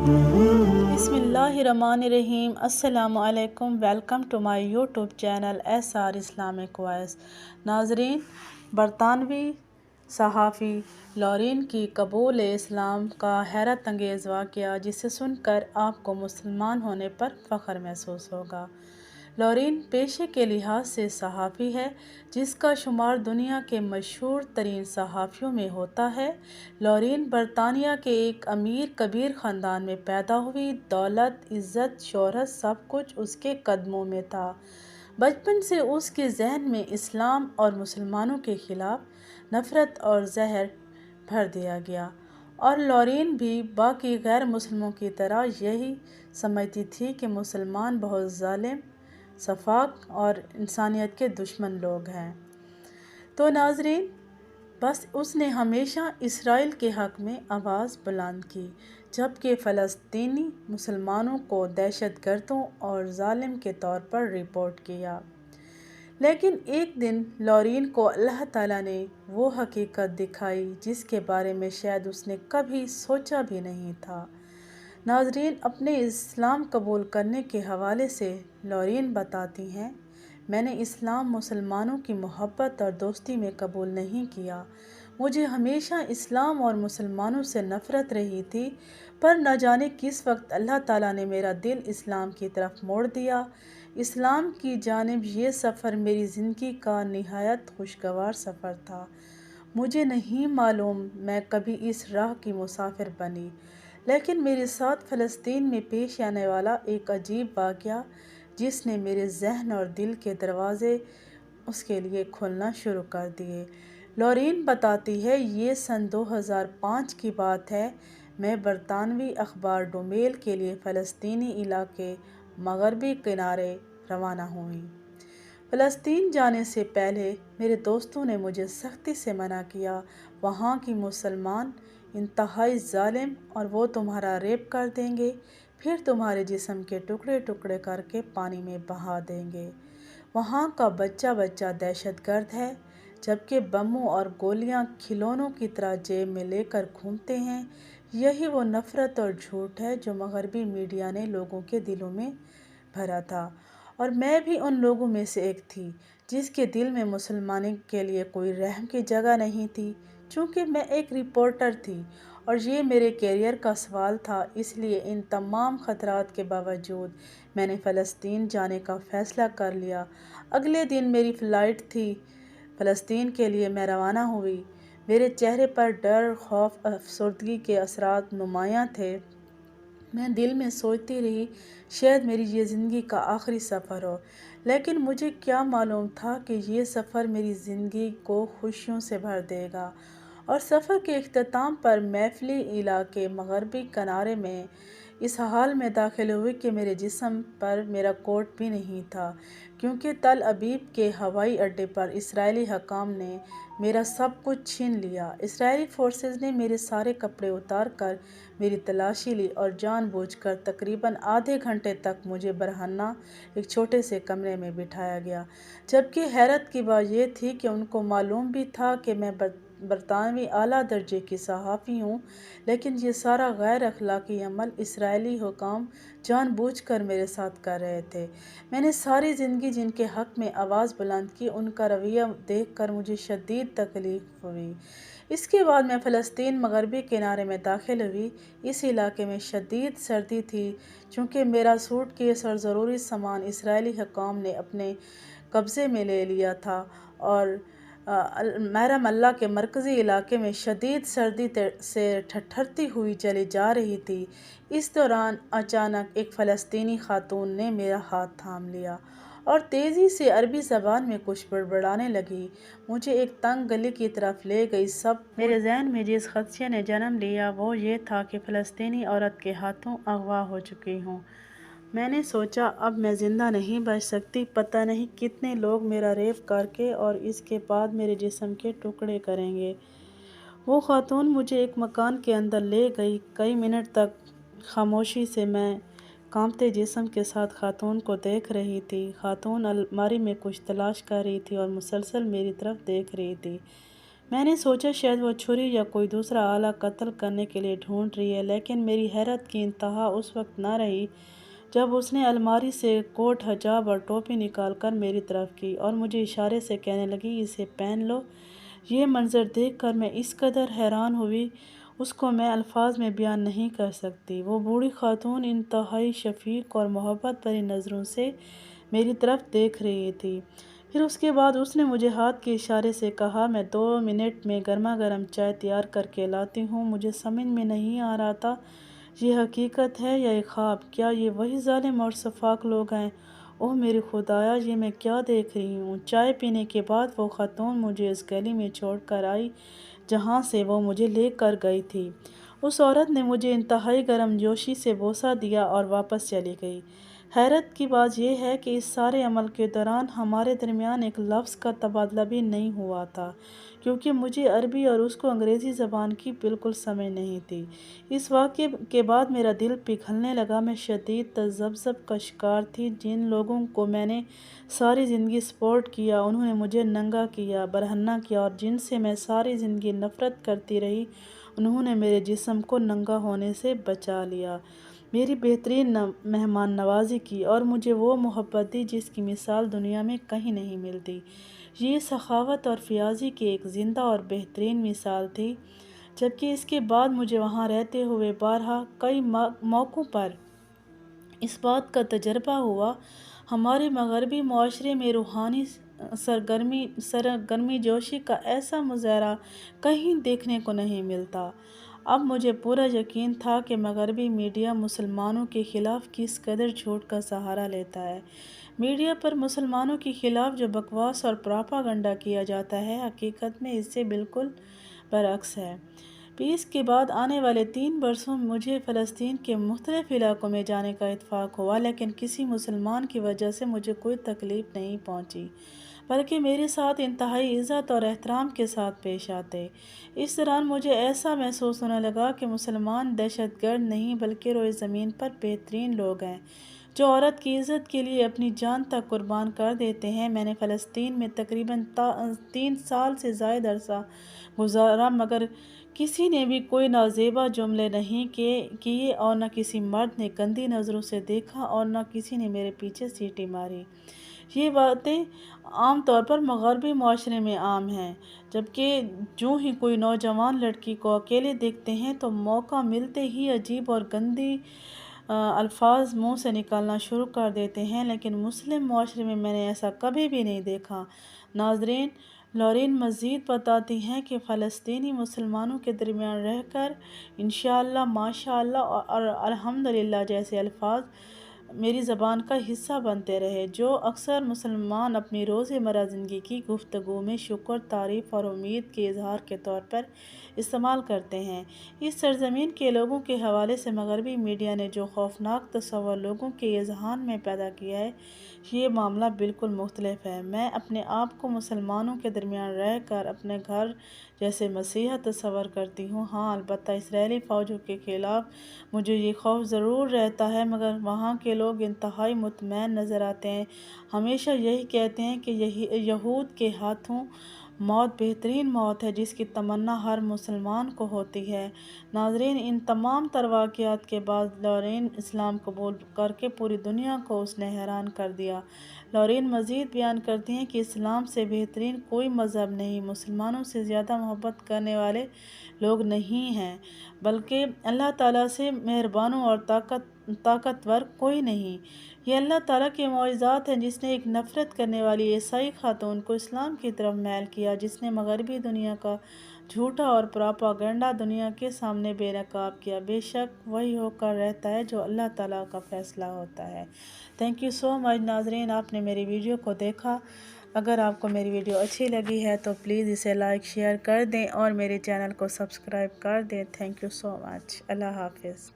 بسم اللہ الرحمن الرحیم۔ السلام علیکم، welcome to my YouTube channel SR Islamic voice. ناظرین، برطانوی صحافی لورین کی قبول اسلام کا حیرت انگیز واقعہ جسے سن کر آپ کو مسلمان ہونے پر فخر محسوس ہوگا۔ لورین پیشے کے لحاظ سے صحافی ہے جس کا شمار دنیا کے مشہور ترین صحافیوں میں ہوتا ہے۔ لورین برطانیہ کے ایک امیر کبیر خاندان میں پیدا ہوئی۔ دولت، عزت، شہرت سب کچھ اس کے قدموں میں تھا۔ بچپن سے اس کے ذہن میں اسلام اور مسلمانوں کے خلاف نفرت اور زہر بھر دیا گیا، اور لورین بھی باقی غیر مسلموں کی طرح یہی سمجھتی تھی کہ مسلمان بہت ظالم، سفاک اور انسانیت کے دشمن لوگ ہیں۔ تو ناظرین، بس اس نے ہمیشہ اسرائیل کے حق میں آواز بلند کی، جبکہ فلسطینی مسلمانوں کو دہشت گردوں اور ظالم کے طور پر رپورٹ کیا۔ لیکن ایک دن لورین کو اللہ تعالیٰ نے وہ حقیقت دکھائی جس کے بارے میں شاید اس نے کبھی سوچا بھی نہیں تھا۔ ناظرین، اپنے اسلام قبول کرنے کے حوالے سے لورین بتاتی ہیں، میں نے اسلام مسلمانوں کی محبت اور دوستی میں قبول نہیں کیا۔ مجھے ہمیشہ اسلام اور مسلمانوں سے نفرت رہی تھی، پر نہ جانے کس وقت اللہ تعالیٰ نے میرا دل اسلام کی طرف موڑ دیا۔ اسلام کی جانب یہ سفر میری زندگی کا نہایت خوشگوار سفر تھا۔ مجھے نہیں معلوم میں کبھی اس راہ کی مسافر بنی، لیکن میرے ساتھ فلسطین میں پیش آنے والا ایک عجیب واقعہ جس نے میرے ذہن اور دل کے دروازے اس کے لیے کھولنا شروع کر دیے۔ لورین بتاتی ہے، یہ سن 2005 کی بات ہے۔ میں برطانوی اخبار ڈومیل کے لیے فلسطینی علاقے مغربی کنارے روانہ ہوئی۔ فلسطین جانے سے پہلے میرے دوستوں نے مجھے سختی سے منع کیا، وہاں کی مسلمان انتہائی ظالم اور وہ تمہارا ریپ کر دیں گے، پھر تمہارے جسم کے ٹکڑے ٹکڑے کر کے پانی میں بہا دیں گے۔ وہاں کا بچہ بچہ دہشت گرد ہے، جبکہ بموں اور گولیاں کھلونوں کی طرح جیب میں لے کر گھومتے ہیں۔ یہی وہ نفرت اور جھوٹ ہے جو مغربی میڈیا نے لوگوں کے دلوں میں بھرا تھا، اور میں بھی ان لوگوں میں سے ایک تھی جس کے دل میں مسلمانوں کے لیے کوئی رحم کی جگہ نہیں تھی۔ چونکہ میں ایک رپورٹر تھی اور یہ میرے کیریئر کا سوال تھا، اس لیے ان تمام خطرات کے باوجود میں نے فلسطین جانے کا فیصلہ کر لیا۔ اگلے دن میری فلائٹ تھی۔ فلسطین کے لیے میں روانہ ہوئی۔ میرے چہرے پر ڈر، خوف، افسردگی کے اثرات نمایاں تھے۔ میں دل میں سوچتی رہی، شاید میری یہ زندگی کا آخری سفر ہو، لیکن مجھے کیا معلوم تھا کہ یہ سفر میری زندگی کو خوشیوں سے بھر دے گا۔ اور سفر کے اختتام پر محفلی علاقے مغربی کنارے میں اس حال میں داخل ہوئی کہ میرے جسم پر میرا کوٹ بھی نہیں تھا، کیونکہ تل ابیب کے ہوائی اڈے پر اسرائیلی حکام نے میرا سب کچھ چھین لیا۔ اسرائیلی فورسز نے میرے سارے کپڑے اتار کر میری تلاشی لی اور جان بوجھ کر تقریباً آدھے گھنٹے تک مجھے برہنہ ایک چھوٹے سے کمرے میں بٹھایا گیا، جبکہ حیرت کی بات یہ تھی کہ ان کو معلوم بھی تھا کہ میں برطانوی اعلیٰ درجے کی صحافی ہوں، لیکن یہ سارا غیر اخلاقی عمل اسرائیلی حکام جان بوجھ کر میرے ساتھ کر رہے تھے۔ میں نے ساری زندگی جن کے حق میں آواز بلند کی، ان کا رویہ دیکھ کر مجھے شدید تکلیف ہوئی۔ اس کے بعد میں فلسطین مغربی کنارے میں داخل ہوئی۔ اس علاقے میں شدید سردی تھی، چونکہ میرا سوٹ کیس اور ضروری سامان اسرائیلی حکام نے اپنے قبضے میں لے لیا تھا، اور محرم اللہ کے مرکزی علاقے میں شدید سردی سے ٹھٹھرتی ہوئی چلی جا رہی تھی۔ اس دوران اچانک ایک فلسطینی خاتون نے میرا ہاتھ تھام لیا اور تیزی سے عربی زبان میں کچھ بڑبڑانے لگی۔ مجھے ایک تنگ گلی کی طرف لے گئی۔ میرے ذہن میں جس خدشے نے جنم لیا وہ یہ تھا کہ فلسطینی عورت کے ہاتھوں اغوا ہو چکی ہوں۔ میں نے سوچا، اب میں زندہ نہیں بچ سکتی، پتہ نہیں کتنے لوگ میرا ریپ کر کے اور اس کے بعد میرے جسم کے ٹکڑے کریں گے۔ وہ خاتون مجھے ایک مکان کے اندر لے گئی۔ کئی منٹ تک خاموشی سے میں کانپتے جسم کے ساتھ خاتون کو دیکھ رہی تھی۔ خاتون الماری میں کچھ تلاش کر رہی تھی اور مسلسل میری طرف دیکھ رہی تھی۔ میں نے سوچا شاید وہ چھری یا کوئی دوسرا آلہ قتل کرنے کے لیے ڈھونڈ رہی ہے، لیکن میری حیرت کی انتہا اس وقت نہ رہی جب اس نے الماری سے کوٹ، حجاب اور ٹوپی نکال کر میری طرف کی اور مجھے اشارے سے کہنے لگی، اسے پہن لو۔ یہ منظر دیکھ کر میں اس قدر حیران ہوئی، اس کو میں الفاظ میں بیان نہیں کر سکتی۔ وہ بوڑھی خاتون انتہائی شفیق اور محبت بھری نظروں سے میری طرف دیکھ رہی تھی۔ پھر اس کے بعد اس نے مجھے ہاتھ کے اشارے سے کہا، میں 2 منٹ میں گرما گرم چائے تیار کر کے لاتی ہوں۔ مجھے سمجھ میں نہیں آ رہا تھا یہ حقیقت ہے یا ایک خواب۔ کیا یہ وہی ظالم اور شفاق لوگ ہیں؟ اوہ میرے خدایا، یہ میں کیا دیکھ رہی ہوں؟ چائے پینے کے بعد وہ خاتون مجھے اس گلی میں چھوڑ کر آئی جہاں سے وہ مجھے لے کر گئی تھی۔ اس عورت نے مجھے انتہائی گرم جوشی سے بوسہ دیا اور واپس چلی گئی۔ حیرت کی بات یہ ہے کہ اس سارے عمل کے دوران ہمارے درمیان ایک لفظ کا تبادلہ بھی نہیں ہوا تھا، کیونکہ مجھے عربی اور اس کو انگریزی زبان کی بالکل سمجھ نہیں تھی۔ اس واقعے کے بعد میرا دل پگھلنے لگا۔ میں شدید تذبذب کا شکار تھی۔ جن لوگوں کو میں نے ساری زندگی سپورٹ کیا، انہوں نے مجھے ننگا کیا، برہنہ کیا، اور جن سے میں ساری زندگی نفرت کرتی رہی، انہوں نے میرے جسم کو ننگا ہونے سے بچا لیا، میری بہترین مہمان نوازی کی اور مجھے وہ محبت دی جس کی مثال دنیا میں کہیں نہیں ملتی۔ یہ سخاوت اور فیاضی کی ایک زندہ اور بہترین مثال تھی۔ جبکہ اس کے بعد مجھے وہاں رہتے ہوئے بارہا کئی موقعوں پر اس بات کا تجربہ ہوا، ہمارے مغربی معاشرے میں روحانی سرگرمی جوشی کا ایسا مظاہرہ کہیں دیکھنے کو نہیں ملتا۔ اب مجھے پورا یقین تھا کہ مغربی میڈیا مسلمانوں کے خلاف کس قدر جھوٹ کا سہارا لیتا ہے۔ میڈیا پر مسلمانوں کے خلاف جو بکواس اور پراپاگنڈا کیا جاتا ہے، حقیقت میں اس سے بالکل برعکس ہے۔ پیس کے بعد آنے والے 3 برسوں میں مجھے فلسطین کے مختلف علاقوں میں جانے کا اتفاق ہوا، لیکن کسی مسلمان کی وجہ سے مجھے کوئی تکلیف نہیں پہنچی، بلکہ میرے ساتھ انتہائی عزت اور احترام کے ساتھ پیش آتے۔ اس دوران مجھے ایسا محسوس ہونے لگا کہ مسلمان دہشت گرد نہیں بلکہ روئے زمین پر بہترین لوگ ہیں، جو عورت کی عزت کے لیے اپنی جان تک قربان کر دیتے ہیں۔ میں نے فلسطین میں تقریباً 3 سال سے زائد عرصہ گزارا، مگر کسی نے بھی کوئی نازیبا جملے نہیں کیے اور نہ کسی مرد نے گندی نظروں سے دیکھا اور نہ کسی نے میرے پیچھے سیٹی ماری۔ یہ باتیں عام طور پر مغربی معاشرے میں عام ہیں، جبکہ جو ہی کوئی نوجوان لڑکی کو اکیلے دیکھتے ہیں تو موقع ملتے ہی عجیب اور گندی الفاظ منہ سے نکالنا شروع کر دیتے ہیں، لیکن مسلم معاشرے میں میں نے ایسا کبھی بھی نہیں دیکھا۔ ناظرین، لورین مزید بتاتی ہیں کہ فلسطینی مسلمانوں کے درمیان رہ کر انشاءاللہ، ماشاءاللہ اور الحمدللہ جیسے الفاظ میری زبان کا حصہ بنتے رہے، جو اکثر مسلمان اپنی روزمرہ زندگی کی گفتگو میں شکر، تعریف اور امید کے اظہار کے طور پر استعمال کرتے ہیں۔ اس سرزمین کے لوگوں کے حوالے سے مغربی میڈیا نے جو خوفناک تصور لوگوں کے اذہان میں پیدا کیا ہے، یہ معاملہ بالکل مختلف ہے۔ میں اپنے آپ کو مسلمانوں کے درمیان رہ کر اپنے گھر جیسے مسیحا تصور کرتی ہوں۔ ہاں، البتہ اسرائیلی فوجوں کے خلاف مجھے یہ خوف ضرور رہتا ہے، مگر وہاں کے لوگ انتہائی مطمئن نظر آتے ہیں، ہمیشہ یہی کہتے ہیں کہ یہود کے ہاتھوں موت بہترین موت ہے جس کی تمنا ہر مسلمان کو ہوتی ہے۔ ناظرین، ان تمام تر واقعات کے بعد لورین اسلام قبول کر کے پوری دنیا کو اس نے حیران کر دیا۔ لورین مزید بیان کرتی ہیں کہ اسلام سے بہترین کوئی مذہب نہیں، مسلمانوں سے زیادہ محبت کرنے والے لوگ نہیں ہیں، بلکہ اللہ تعالیٰ سے مہربان اور طاقتور کوئی نہیں۔ یہ اللہ تعالیٰ کے معجزات ہیں جس نے ایک نفرت کرنے والی عیسائی خاتون کو اسلام کی طرف میل کیا، جس نے مغربی دنیا کا جھوٹا اور پراپاگنڈا دنیا کے سامنے بے نقاب کیا۔ بے شک وہی ہو کر رہتا ہے جو اللہ تعالیٰ کا فیصلہ ہوتا ہے۔ تھینک یو سو مچ ناظرین، آپ نے میری ویڈیو کو دیکھا۔ اگر آپ کو میری ویڈیو اچھی لگی ہے تو پلیز اسے لائک شیئر کر دیں اور میرے چینل کو سبسکرائب کر دیں۔ تھینک یو سو مچ۔ اللہ حافظ۔